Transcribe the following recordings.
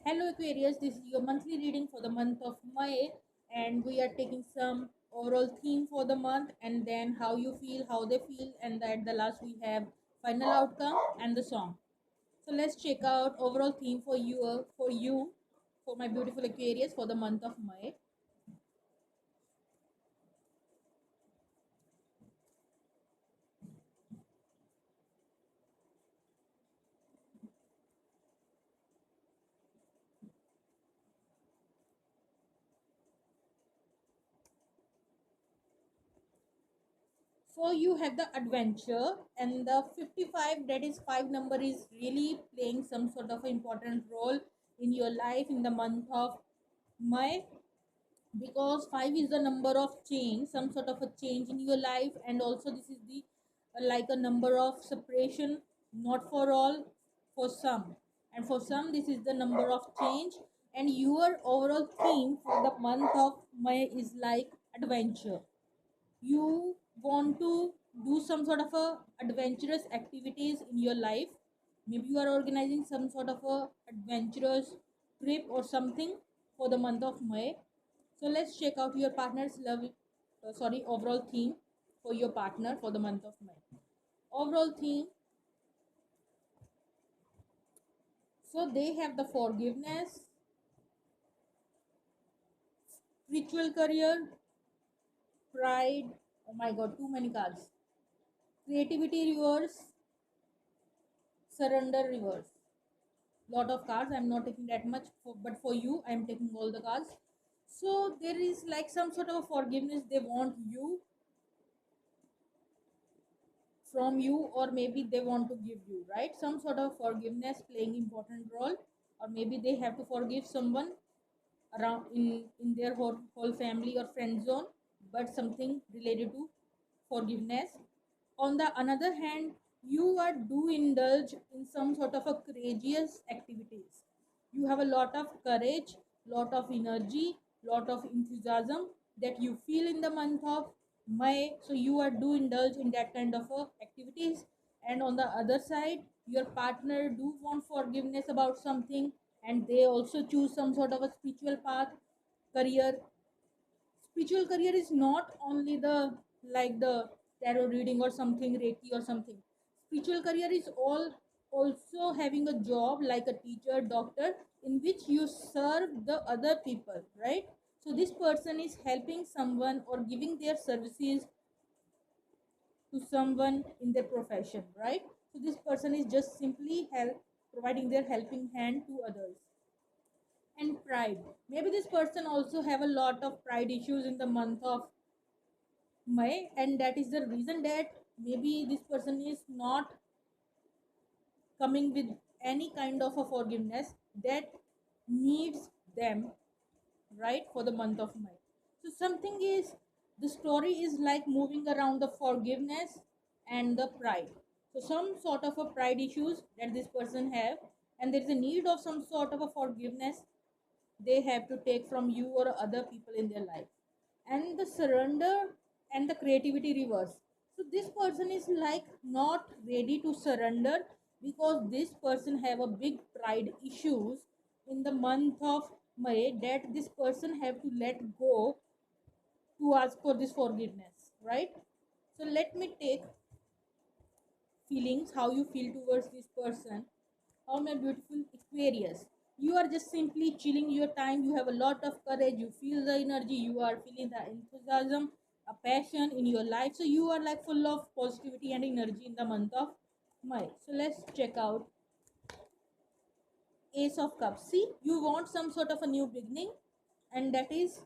Hello Aquarius, this is your monthly reading for the month of May, and we are taking some overall theme for the month and then how you feel, how they feel, and at the last we have final outcome and the song. So let's check out overall theme for my beautiful Aquarius for the month of May. So you have the adventure and the 55, that is 5 number, is really playing some sort of important role in your life in the month of May, because 5 is the number of change, some sort of a change in your life, and also this is the like a number of separation, not for all, for some, and for some this is the number of change. And your overall theme for the month of May is like adventure. You want to do some sort of a adventurous activities in your life. Maybe you are organizing some sort of a adventurous trip or something for the month of May. So let's check out your partner's overall theme for your partner for the month of May. Overall theme. So they have the forgiveness, spiritual career, pride. Oh my god, too many cards. Creativity reverse, surrender reverse. Lot of cards. I'm not taking that much, but for you, I'm taking all the cards. So there is like some sort of forgiveness they want you from you, or maybe they want to give you, right? Some sort of forgiveness playing important role, or maybe they have to forgive someone around in their whole family or friend zone, but something related to forgiveness. On the another hand, you are do indulge in some sort of a courageous activities. You have a lot of courage, lot of energy, lot of enthusiasm that you feel in the month of May, so you are do indulge in that kind of activities. And on the other side, your partner do want forgiveness about something, and they also choose some sort of a spiritual path, career. Spiritual career is not only the like the tarot reading or something, reiki or something. Spiritual career is all also having a job like a teacher, doctor, in which you serve the other people, right? So this person is helping someone or giving their services to someone in their profession, right? So this person is just simply help providing their helping hand to others. And pride, maybe this person also have a lot of pride issues in the month of May, and that is the reason that maybe this person is not coming with any kind of a forgiveness that needs them, right, for the month of May. So something is, the story is like moving around the forgiveness and the pride. So some sort of a pride issues that this person have, and there is a need of some sort of a forgiveness they have to take from you or other people in their life. And the surrender and the creativity reverse. So this person is like not ready to surrender, because this person have a big pride issues in the month of May, that this person have to let go to ask for this forgiveness, right? So let me take feelings, how you feel towards this person. Oh my beautiful Aquarius, you are just simply chilling your time. You have a lot of courage, you feel the energy, you are feeling the enthusiasm, a passion in your life. So you are like full of positivity and energy in the month of May. So let's check out Ace of Cups. See, you want some sort of a new beginning, and that is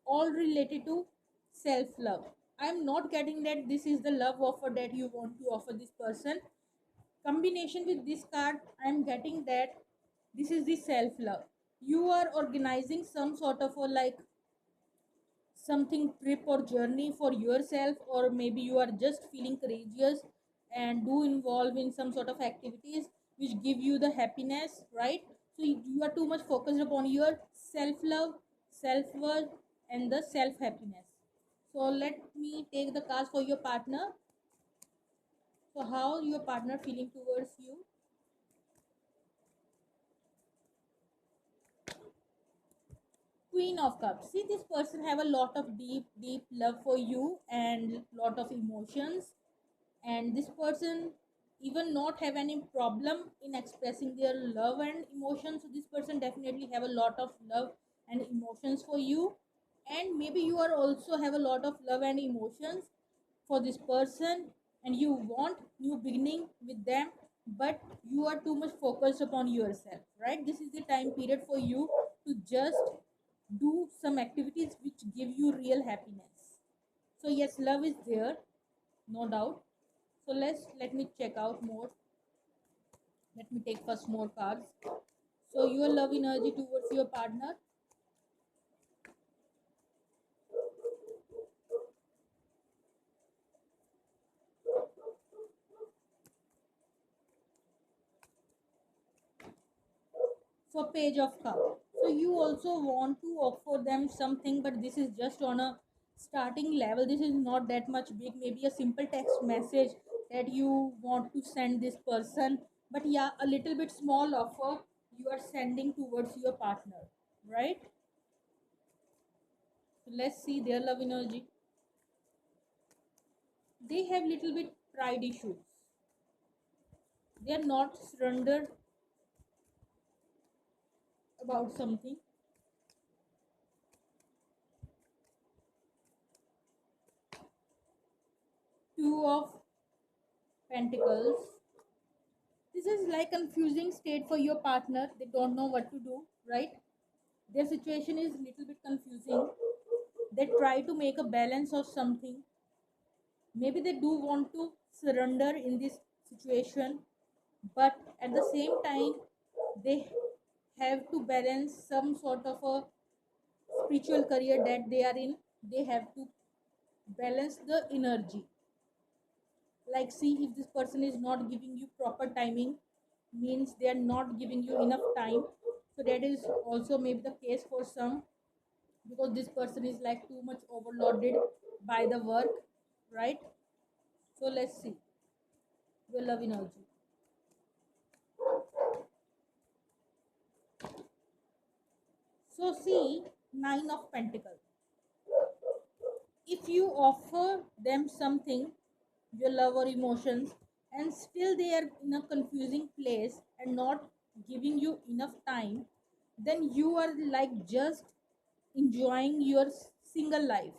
all related to self love. I'm not getting that this is the love offer that you want to offer this person. Combination with this card, I'm getting that this is the self love. You are organizing some sort of a like something trip or journey for yourself, or maybe you are just feeling courageous and do involve in some sort of activities which give you the happiness, right? So you are too much focused upon your self love, self worth, and the self happiness. So let me take the cards for your partner. So how your partner feeling towards you? Queen of Cups. See, this person have a lot of deep love for you and lot of emotions, and this person even not have any problem in expressing their love and emotions. So this person definitely have a lot of love and emotions for you, and maybe you are also have a lot of love and emotions for this person, and you want new beginning with them, but you are too much focused upon yourself, right? This is the time period for you to just do some activities which give you real happiness. So yes, love is there, no doubt. So let me check out more. Let me take first more cards. So your love energy towards your partner. For Page of Cup. So you also want to offer them something, but this is just on a starting level. This is not that much big. Maybe a simple text message that you want to send this person. But yeah, a little bit small offer you are sending towards your partner, right? So let's see their love energy. They have little bit pride issues. They are not surrendered about something. Two of Pentacles. This is like confusing state for your partner. They don't know what to do, right? Their situation is little bit confusing. They try to make a balance of something. Maybe they do want to surrender in this situation, but at the same time, they have to balance some sort of a spiritual career that they are in. They have to balance the energy, like see if this person is not giving you proper timing, means they are not giving you enough time. So that is also maybe the case for some, because this person is like too much overloaded by the work, right? So let's see your love energy. So see, Nine of Pentacles. If you offer them something, your love or emotions, and still they are in a confusing place and not giving you enough time, then you are like just enjoying your single life.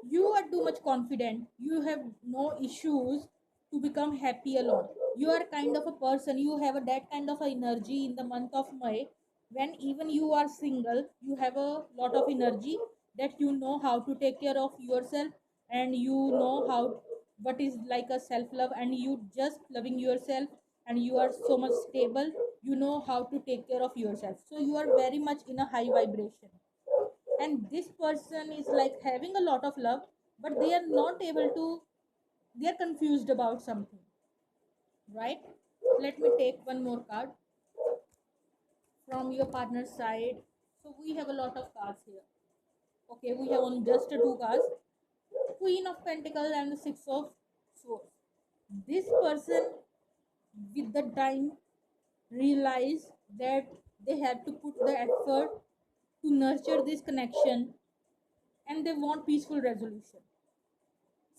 You are too much confident, you have no issues to become happy alone. You are kind of a person, you have that kind of energy in the month of May. When even you are single, you have a lot of energy, that you know how to take care of yourself, and you know how what is like a self love, and you just loving yourself, and you are so much stable. You know how to take care of yourself, so you are very much in a high vibration. And this person is like having a lot of love, but they are not able to, they are confused about something, right? Let me take one more card from your partner's side. So we have a lot of cards here. Okay, we have only just two cards: Queen of Pentacles and the Six of Swords. This person with the time realize that they have to put the effort to nurture this connection, and they want peaceful resolution.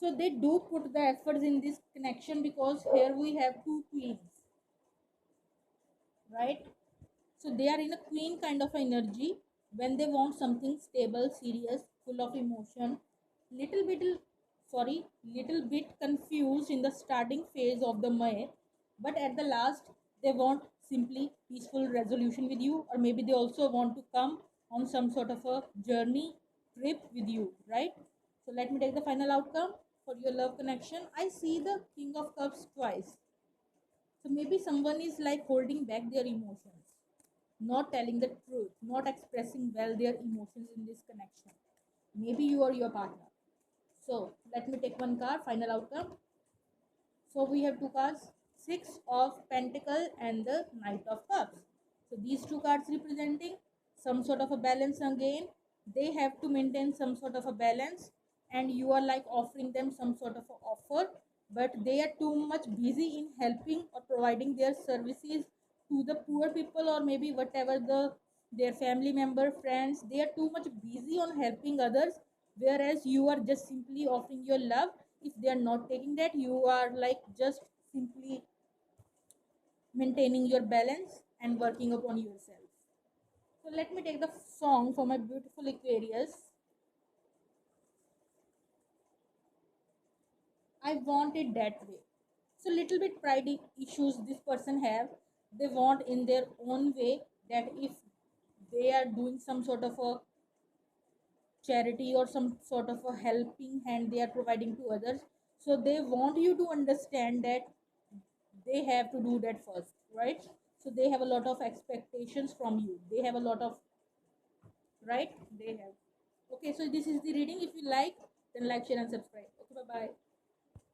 So they do put the efforts in this connection, because here we have two queens, right? So they are in a queen kind of energy when they want something stable, serious, full of emotion. Little bit, little bit confused in the starting phase of the May, but at the last they want simply peaceful resolution with you, or maybe they also want to come on some sort of a journey trip with you, right? So let me take the final outcome for your love connection. I see the King of Cups twice. So maybe someone is like holding back their emotions, not telling the truth, not expressing well their emotions in this connection. Maybe you or your partner. So let me take one card, final outcome. So we have two cards, Six of Pentacle and the Knight of Cups. So these two cards representing some sort of a balance again. They have to maintain some sort of a balance, and you are like offering them some sort of a offer, but they are too much busy in helping or providing their services to the poor people, or maybe whatever the their family member, friends, they are too much busy on helping others, whereas you are just simply offering your love. If they are not taking that, you are like just simply maintaining your balance and working upon yourself. So let me take the song for my beautiful Aquarius. I want it that way. So little bit pride issues this person have. They want in their own way that if they are doing some sort of a charity or some sort of a helping hand they are providing to others, so they want you to understand that they have to do that first, right? So they have a lot of expectations from you. They have a lot of, right? They have. Okay, so this is the reading. If you like, then like, share, and subscribe. Okay, bye bye.